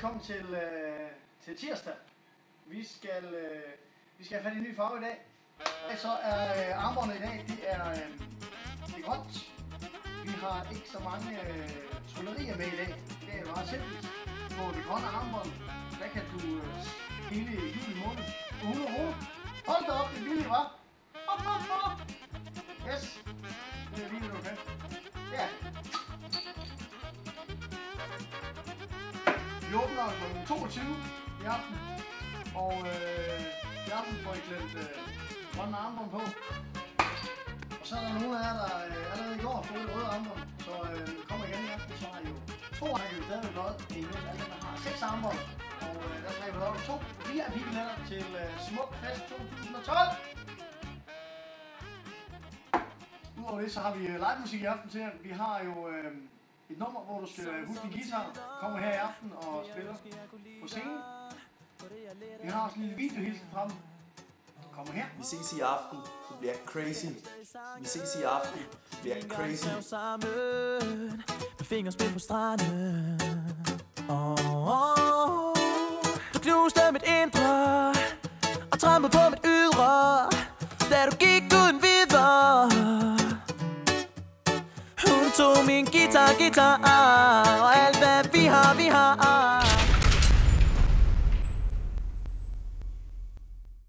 velkommen til tirsdag. Vi skal have fat i en ny farve i dag. Så er armbåndet i dag, det er grønt. Vi har ikke så mange tryllerier med i dag. Det er meget simpelt. På det grønne armbånd, der kan du hele juli måned på 100 kroner. Hold da op, det er billigt, hva'? Yes, det er lige, du kan. Ja. Vi åbner kl. 22 i aften, og i aften får I klædt grønne armbånd på. Og så er der nogle af jer, der allerede i går har fået et røde armbånd, så kommer igen i aften, så har I jo to rækker stadig løjet. Det er imellem alle dem, der har 6 armbånd, og der skal vi løjet 2 VIP-billetter til Smuk Fest 2012. Udover det, så har vi live musik i aften til jer. Vi har jo et nummer, hvor du skal huske din guitar, kommer her i aften og spiller på scenen. Vi har også en lille videohilsen fra dem. Kommer her. Vi ses i aften. Det bliver crazy. Vi ses i aften. Det bliver crazy. Med fingerspil på stranden. Du knuste mit indre og trampede på mit ydre, da du gik uden videre. Hun tog min guitar og alt hvad vi har.